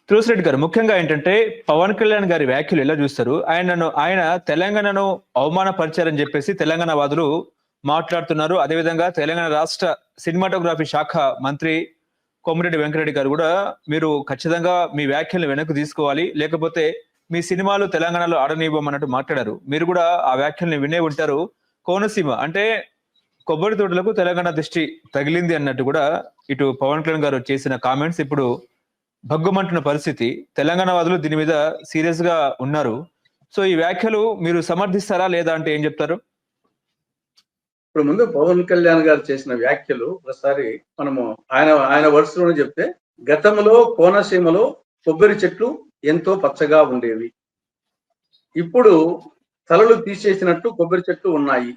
తులసిరెడ్డి గారు, ముఖ్యంగా ఏంటంటే పవన్ కళ్యాణ్ గారి వ్యాఖ్యలు ఎలా చూస్తారు? ఆయన తెలంగాణను అవమానపరిచారని చెప్పేసి తెలంగాణ వాదులు మాట్లాడుతున్నారు. అదేవిధంగా తెలంగాణ రాష్ట్ర సినిమాటోగ్రఫీ శాఖ మంత్రి కోమటిరెడ్డి వెంకటరెడ్డి గారు కూడా మీరు ఖచ్చితంగా మీ వ్యాఖ్యలను వెనక్కి తీసుకోవాలి, లేకపోతే మీ సినిమాలు తెలంగాణలో ఆడనివ్వమన్నట్టు మాట్లాడారు. మీరు కూడా ఆ వ్యాఖ్యల్ని వినే ఉంటారు. కోనసీమ అంటే కొబ్బరి తోటలకు తెలంగాణ దృష్టి తగిలింది అన్నట్టు కూడా ఇటు పవన్ కళ్యాణ్ గారు చేసిన కామెంట్స్ ఇప్పుడు భగ్గుమంటున్న పరిస్థితి. తెలంగాణ వాదులు దీని మీద సీరియస్ గా ఉన్నారు. సో ఈ వ్యాఖ్యలు మీరు సమర్థిస్తారా లేదా అంటే ఏం చెప్తారు? ఇప్పుడు ముందు పవన్ కళ్యాణ్ గారు చేసిన వ్యాఖ్యలు ఒకసారి మనము ఆయన వర్డ్స్ లోనే చెప్తే, గతంలో కోనసీమలో కొబ్బరి చెట్లు ఎంతో పచ్చగా ఉండేవి, ఇప్పుడు తలలు తీసేసినట్టు కొబ్బరి చెట్లు ఉన్నాయి.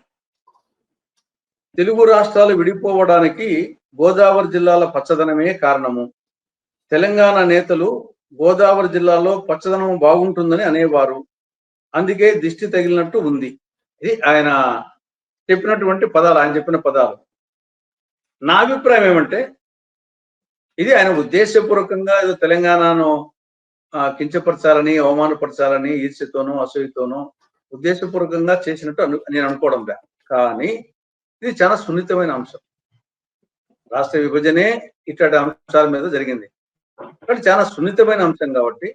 తెలుగు రాష్ట్రాలు విడిపోవడానికి గోదావరి జిల్లాల పచ్చదనమే కారణము. తెలంగాణ నేతలు గోదావరి జిల్లాలో పచ్చదనం బాగుంటుందని అనేవారు, అందుకే దిష్టి తగిలినట్టు ఉంది. ఇది ఆయన చెప్పినటువంటి పదాలు, ఆయన చెప్పిన పదాలు. నా అభిప్రాయం ఏమంటే, ఇది ఆయన ఉద్దేశపూర్వకంగా ఏదో తెలంగాణను కించపరచాలని, అవమానపరచాలని ఈర్ష్యతోనో అసూయతోనో ఉద్దేశపూర్వకంగా చేసినట్టు నేను అనుకోవడం లే. కానీ ఇది చాలా సున్నితమైన అంశం. రాష్ట్ర విభజనే ఇట్లాంటి అంశాల మీద జరిగింది కాబట్టి చాలా సున్నితమైన అంశం కాబట్టి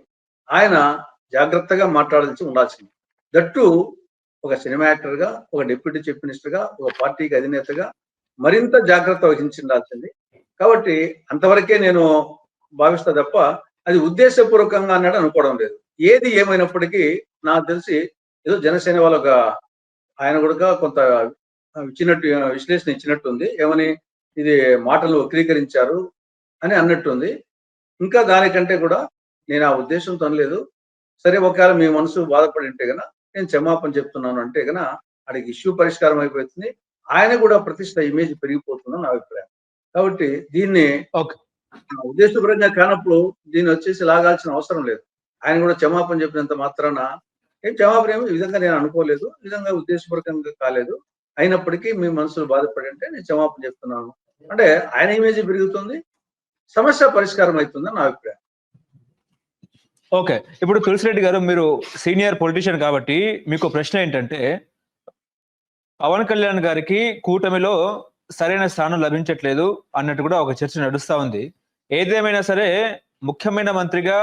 ఆయన జాగ్రత్తగా మాట్లాడాల్సి ఉండాల్సింది. దట్టు ఒక సినిమా యాక్టర్గా, ఒక డిప్యూటీ చీఫ్ మినిస్టర్గా, ఒక పార్టీకి అధినేతగా మరింత జాగ్రత్త వహించాల్సింది. కాబట్టి అంతవరకే నేను భావిస్తా తప్ప అది ఉద్దేశపూర్వకంగా అన్నాడు అనుకోవడం లేదు. ఏది ఏమైనప్పటికీ నాకు తెలిసి ఏదో జనసేన వాళ్ళ ఆయన కూడా కొంత ఇచ్చినట్టు విశ్లేషణ ఇచ్చినట్టుంది. ఏమని ఇది మాటలు వక్రీకరించారు అని అన్నట్టుంది. ఇంకా దానికంటే కూడా నేను ఆ ఉద్దేశంతో అనలేదు. సరే, ఒకవేళ మీ మనసు బాధపడి ఉంటే గన నేను క్షమాపణ చెప్తున్నాను అంటే గన అడిగి ఇష్యూ పరిష్కారం అయిపోతుంది. ఆయన కూడా ప్రతిష్ట ఇమేజ్ పెరిగిపోతుందని నా అభిప్రాయం. కాబట్టి దీన్ని ఉద్దేశపరంగా కానప్పుడు దీన్ని వచ్చేసి లాగాల్సిన అవసరం లేదు. ఆయన కూడా క్షమాపణ చెప్పినంత మాత్రాన క్షమాపణ ఈ విధంగా నేను అనుకోలేదు, ఈ విధంగా ఉద్దేశపూర్వకంగా కాలేదు, అయినప్పటికీ మీ మనసులు బాధపడి అంటే నేను క్షమాపణ చెప్తున్నాను అంటే ఆయన ఇమేజ్ పెరుగుతుంది, సమస్య పరిష్కారం అవుతుందని నా అభిప్రాయం. ఓకే, ఇప్పుడు తులసిరెడ్డి గారు, మీరు సీనియర్ పొలిటీషియన్ కాబట్టి మీకు ప్రశ్న ఏంటంటే, పవన్ కళ్యాణ్ గారికి కూటమిలో సరైన స్థానం లభించట్లేదు అన్నట్టు కూడా ఒక చర్చ నడుస్తా ఉంది. ఏదేమైనా సరే ముఖ్యమైన మంత్రిగా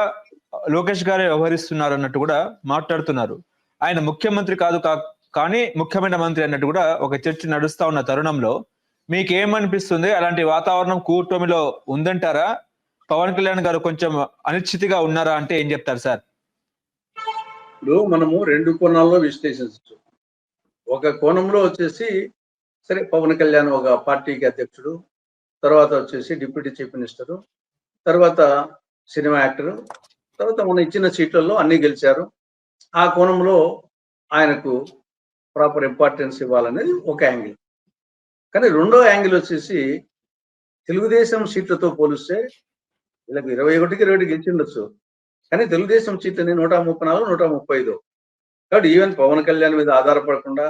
లోకేష్ గారే వ్యవహరిస్తున్నారు అన్నట్టు కూడా మాట్లాడుతున్నారు. ఆయన ముఖ్యమంత్రి కాదు కానీ ముఖ్యమైన మంత్రి అన్నట్టు కూడా ఒక చర్చ నడుస్తా ఉన్న తరుణంలో మీకేమనిపిస్తుంది? అలాంటి వాతావరణం కూటమిలో ఉందంటారా? పవన్ కళ్యాణ్ గారు కొంచెం అనిశ్చితిగా ఉన్నారా అంటే ఏం చెప్తారు సార్? ఇప్పుడు మనము రెండు కోణాల్లో విశ్లేషించవచ్చు. ఒక కోణంలో వచ్చేసి సరే, పవన్ కళ్యాణ్ ఒక పార్టీకి అధ్యక్షుడు, తర్వాత వచ్చేసి డిప్యూటీ చీఫ్ మినిస్టరు, తర్వాత సినిమా యాక్టరు, తర్వాత మన ఇచ్చిన సీట్లలో అన్ని గెలిచారు. ఆ కోణంలో ఆయనకు ప్రాపర్ ఇంపార్టెన్స్ ఇవ్వాలనేది ఒక యాంగిల్. కానీ రెండో యాంగిల్ వచ్చేసి తెలుగుదేశం సీట్లతో పోలిస్తే వీళ్ళకి 21కి 20 గెలిచిండొచ్చు, కానీ తెలుగుదేశం సీట్లని 134, 135. కాబట్టి ఈవెన్ పవన్ కళ్యాణ్ మీద ఆధారపడకుండా,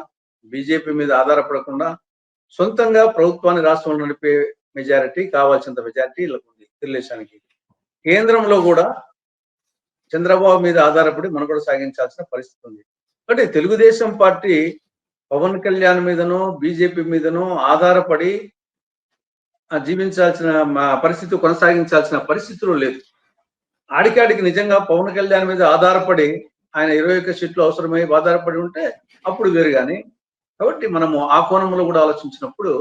బీజేపీ మీద ఆధారపడకుండా సొంతంగా ప్రభుత్వాన్ని రాష్ట్రంలో నడిపే మెజారిటీ, కావాల్సినంత మెజారిటీ వీళ్ళకు ఉంది తెలుగుదేశానికి. కేంద్రంలో కూడా చంద్రబాబు మీద ఆధారపడి మనుగడ సాగించాల్సిన పరిస్థితి ఉంది. కాబట్టి తెలుగుదేశం పార్టీ పవన్ కళ్యాణ్ మీదనో బీజేపీ మీదనో ఆధారపడి జీవించాల్సిన పరిస్థితి, కొనసాగించాల్సిన పరిస్థితులు లేదు. ఆడికాడికి నిజంగా పవన్ కళ్యాణ్ మీద ఆధారపడి ఆయన 21 సీట్లు అవసరమై ఆధారపడి ఉంటే అప్పుడు వేరు. కానీ కాబట్టి మనము ఆ కోణంలో కూడా ఆలోచించినప్పుడు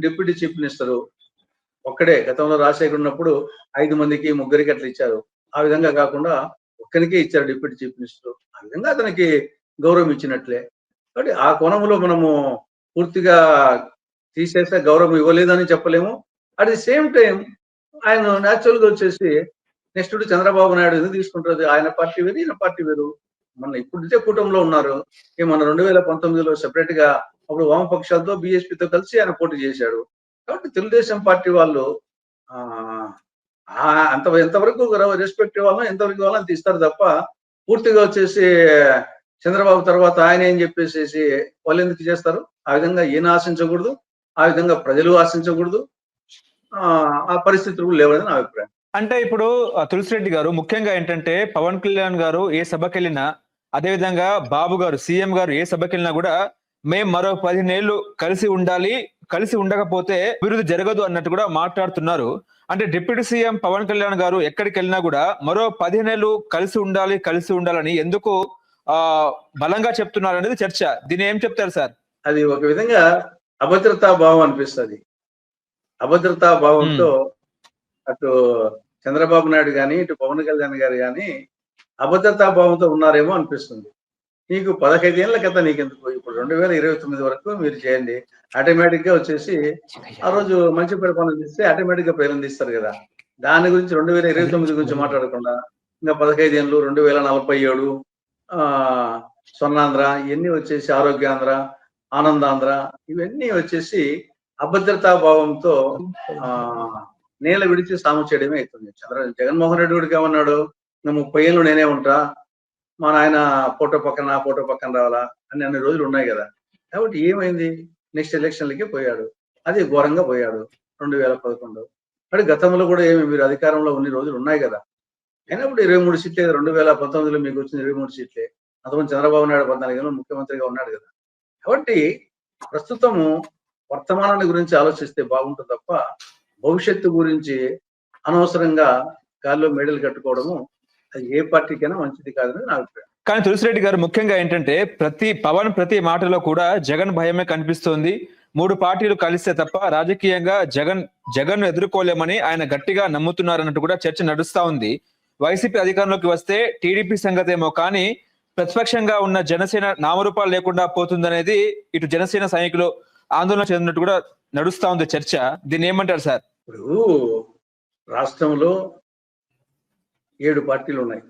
డిప్యూటీ చీఫ్ మినిస్టరు ఒక్కడే, గతంలో రాజశేఖర్ ఉన్నప్పుడు 5 మందికి 3 అట్లా ఇచ్చారు. ఆ విధంగా కాకుండా ఒక్కరికే ఇచ్చారు డిప్యూటీ చీఫ్ మినిస్టర్. ఆ విధంగా అతనికి గౌరవం ఇచ్చినట్లే. కాబట్టి ఆ కోణంలో మనము పూర్తిగా తీసేస్తే గౌరవం ఇవ్వలేదని చెప్పలేము. అట్ ది సేమ్ టైం ఆయన న్యాచురల్గా వచ్చేసి నెక్స్ట్ చంద్రబాబు నాయుడు ఎందుకు తీసుకుంటారు? ఆయన పార్టీ వేరు, ఈయన పార్టీ వేరు. మన ఇప్పుడైతే కూటమిలో ఉన్నారు. మన 2019లో సెపరేట్ గా అప్పుడు వామపక్షాలతో బీఎస్పీతో కలిసి ఆయన పోటీ చేశాడు. కాబట్టి తెలుగుదేశం పార్టీ వాళ్ళు ఎంతవరకు రెస్పెక్ట్ ఇవ్వాలో ఎంతవరకు ఇవ్వాలో అంత ఇస్తారు తప్ప పూర్తిగా వచ్చేసి చంద్రబాబు తర్వాత ఆయన ఏం చెప్పేసి వాళ్ళు ఎందుకు చేస్తారు? ఆ విధంగా ఈయన ఆశించకూడదు, ఆ విధంగా ప్రజలు ఆశించకూడదు. ఆ పరిస్థితులు లేవని నా అభిప్రాయం. అంటే ఇప్పుడు తులసిరెడ్డి గారు ముఖ్యంగా ఏంటంటే పవన్ కళ్యాణ్ గారు ఏ సభకి వెళ్ళినా, అదేవిధంగా బాబు గారు సీఎం గారు ఏ సభకి వెళ్ళినా కూడా మేము మరో 15 ఏళ్ళు కలిసి ఉండాలి, కలిసి ఉండకపోతే అభివృద్ధి జరగదు అన్నట్టు కూడా మాట్లాడుతున్నారు. అంటే డిప్యూటీ సీఎం పవన్ కళ్యాణ్ గారు ఎక్కడికి వెళ్ళినా కూడా మరో 15 ఏళ్ళు కలిసి ఉండాలని ఎందుకు ఆ బలంగా చెప్తున్నారు అనేది చర్చ. దీన్ని ఏం చెప్తారు సార్? అది ఒక విధంగా అభద్రతా భావం అనిపిస్తుంది. అభద్రతా భావంతో అటు చంద్రబాబు నాయుడు గాని, ఇటు పవన్ కళ్యాణ్ గారు గాని అభద్రతా భావంతో ఉన్నారేమో అనిపిస్తుంది. నీకు 15 ఏళ్ల క్రితం నీకెందుకు, ఇప్పుడు 2029 వరకు మీరు చేయండి. ఆటోమేటిక్ గా వచ్చేసి ఆ రోజు మంచి పరిపాలన చేస్తే ఆటోమేటిక్ గా ప్రయత్నిస్తారు కదా. దాని గురించి 2029 గురించి మాట్లాడకుండా ఇంకా 15 ఏళ్ళు 2047 స్వర్ణాంధ్ర ఇవన్నీ వచ్చేసి ఆరోగ్యాంధ్ర, ఆనందాంధ్ర ఇవన్నీ వచ్చేసి అభద్రతా భావంతో నేల విడిచి సాము చేయడమే అవుతుంది. జగన్మోహన్ రెడ్డి గుడికి ఏమన్నాడు, 30 ఏళ్ళు నేనే ఉంటా, మా నాయన ఫోటో పక్కన నా ఫోటో పక్కన రావాలా అని అన్ని రోజులు ఉన్నాయి కదా. కాబట్టి ఏమైంది, నెక్స్ట్ ఎలక్షన్లకి పోయాడు, అది ఘోరంగా పోయాడు 2011. మరి గతంలో కూడా ఏమి మీరు అధికారంలో ఉన్ని రోజులు ఉన్నాయి కదా. అయినప్పుడు 23 సీట్లే, 2019లో మీకు వచ్చిన 23 సీట్లే. అంతకుముందు చంద్రబాబు నాయుడు 14 ఏళ్ళు ముఖ్యమంత్రిగా ఉన్నాడు కదా. కాబట్టి ప్రస్తుతము వర్తమానాన్ని గురించి ఆలోచిస్తే బాగుంటుంది తప్ప భవిష్యత్తు గురించి అనవసరంగా గాల్లో మేడలు కట్టుకోవడము అది ఏ పార్టీకైనా మంచిది కాదని నా అభిప్రాయం. కానీ తులసిరెడ్డి గారు ముఖ్యంగా ఏంటంటే ప్రతి మాటలో కూడా జగన్ భయమే కనిపిస్తోంది. 3 పార్టీలు కలిస్తే తప్ప రాజకీయంగా జగన్ ఎదుర్కోలేమని ఆయన గట్టిగా నమ్ముతున్నారన్నట్టు కూడా చర్చ నడుస్తా ఉంది. వైసీపీ అధికారంలోకి వస్తే టీడీపీ సంగతేమో కానీ ప్రతిపక్షంగా ఉన్న జనసేన నామరూపాలు లేకుండా పోతుందనేది ఇటు జనసేన సైనికులు ఆందోళన చెందినట్టు కూడా నడుస్తా ఉంది చర్చ. దీన్ని ఏమంటారు సార్? ఇప్పుడు రాష్ట్రంలో 7 పార్టీలు ఉన్నాయి.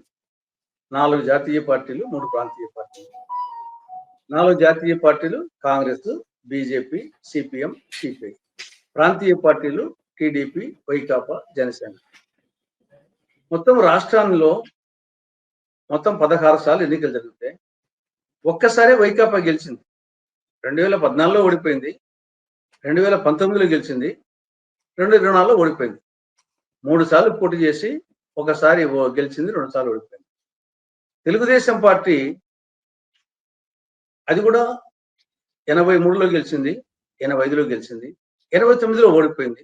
4 జాతీయ పార్టీలు, 3 ప్రాంతీయ పార్టీలు. 4 జాతీయ పార్టీలు కాంగ్రెస్, బీజేపీ, సిపిఎం, సిపిఐ. ప్రాంతీయ పార్టీలు టీడీపీ, వైకాపా, జనసేన. మొత్తం రాష్ట్రాల్లో మొత్తం 16 సార్లు ఎన్నికలు జరిగితే ఒక్కసారి వైకాపా గెలిచింది. 2014లో ఓడిపోయింది, 2019లో గెలిచింది, 2024లో ఓడిపోయింది. 3 సార్లు పోటీ చేసి ఒకసారి గెలిచింది, 2 సార్లు ఓడిపోయింది. తెలుగుదేశం పార్టీ అది కూడా 83లో గెలిచింది, 85లో గెలిచింది, 89లో ఓడిపోయింది,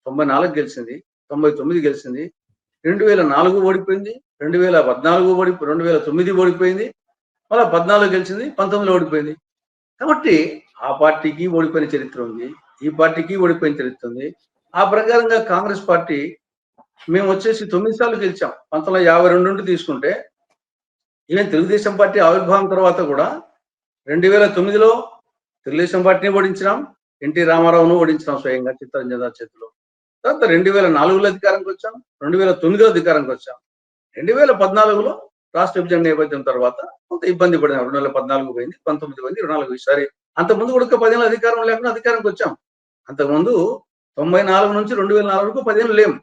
94 గెలిచింది, 99 గెలిచింది, 2004 ఓడిపోయింది, 2009 ఓడిపోయింది, మళ్ళీ 14 గెలిచింది, 19లో ఓడిపోయింది. కాబట్టి ఆ పార్టీకి ఓడిపోయిన చరిత్ర ఉంది, ఈ పార్టీకి ఓడిపోయిన చరిత్ర ఉంది. ఆ ప్రకారంగా కాంగ్రెస్ పార్టీ మేము వచ్చేసి 9 సార్లు గెలిచాం. 1952 నుండి తీసుకుంటే ఈవెన్ తెలుగుదేశం పార్టీ ఆవిర్భావం తర్వాత కూడా 2009లో తెలుగుదేశం పార్టీని ఓడించినాం, ఎన్టీ రామారావును ఓడించినాం స్వయంగా చిత్తరంజన్ దాస్ చేతిలో. తర్వాత 2004లో అధికారంకి వచ్చాం, 2009లో అధికారంకి వచ్చాం, 2014లో రాష్ట్ర విభజన నేపథ్యం తర్వాత కొంత ఇబ్బంది పడినాం. 2014 పోయింది, 19 పోయింది, 24 ఈసారి. అంతకుముందు కూడా 10 ఏళ్ళు అధికారం లేకుండా అధికారంకి వచ్చాం. అంతకుముందు 94 నుంచి 2004 వరకు 10 ఏళ్ళు లేము.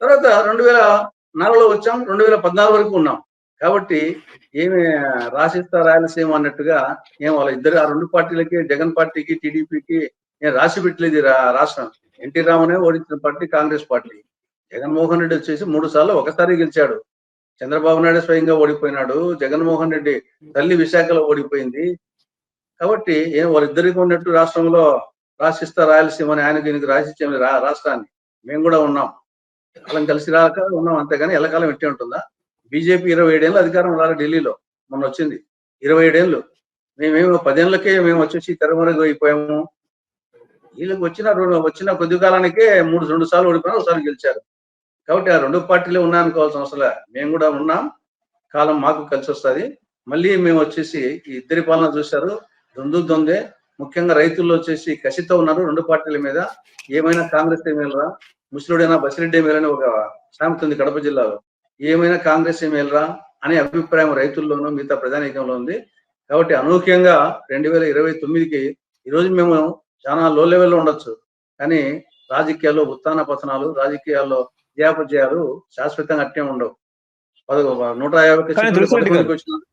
తర్వాత 2004లో వచ్చాం, 2014 వరకు ఉన్నాం. కాబట్టి ఏమి రాసిస్తా రాయలసీమ అన్నట్టుగా వాళ్ళ ఇద్దరు ఆ 2 పార్టీలకి, జగన్ పార్టీకి, టీడీపీకి నేను రాసి పెట్టలేదు రాష్ట్రం. ఎన్టీ రామనే ఓడించిన పార్టీ కాంగ్రెస్ పార్టీ. జగన్మోహన్ రెడ్డి వచ్చేసి 3 సార్లు ఒకసారి గెలిచాడు. చంద్రబాబు నాయుడు స్వయంగా ఓడిపోయినాడు, జగన్మోహన్ రెడ్డి తల్లి విశాఖలో ఓడిపోయింది. కాబట్టి వాళ్ళిద్దరికి ఉన్నట్టు రాష్ట్రంలో రాసిస్తా రాయలసీమ అని ఆయనకి ఈయనకి రాసిచ్చాము రాష్ట్రాన్ని. మేము కూడా ఉన్నాం, కాలం కలిసి రాక ఉన్నాం, అంతేగాని ఎల్లకాలం ఎట్టే ఉంటుందా? బీజేపీ 27 ఏళ్ళు అధికారం రాలి ఢిల్లీలో మొన్న వచ్చింది. 27 ఏళ్ళు. మేమేమో 10 ఏళ్ళకే మేము వచ్చేసి తెరమరుగు అయిపోయాము. వీళ్ళకి వచ్చిన కొద్ది కాలానికే 2 సార్లు ఓడిపోయినా ఒకసారి గెలిచారు. కాబట్టి ఆ 2 పార్టీలే ఉన్నాయనుకోవాల్సిన అవసరం లేదు. మేము కూడా ఉన్నాం, కాలం మాకు కలిసి వస్తుంది. మళ్ళీ మేము వచ్చేసి ఈ ఇద్దరి పాలన చూశారు, దొందే. ముఖ్యంగా రైతుల్లో వచ్చేసి కసితో ఉన్నారు 2 పార్టీల మీద. ఏమైనా కాంగ్రెస్ మేలరా, ముసలుడైనా బసిరెడ్డి మేలని ఒక సామెత ఉంది కడప జిల్లాలో. ఏమైనా కాంగ్రెస్ మేలరా అనే అభిప్రాయం రైతుల్లోనూ మిగతా ప్రజానీకంలో ఉంది. కాబట్టి అనూహ్యంగా 2029కి ఈరోజు మేము చాలా లో లెవెల్లో ఉండొచ్చు, కానీ రాజకీయాల్లో ఉత్థాన పతనాలు, రాజకీయాల్లో జయాపజయాలు శాశ్వతంగా అట్టే ఉండవు. 150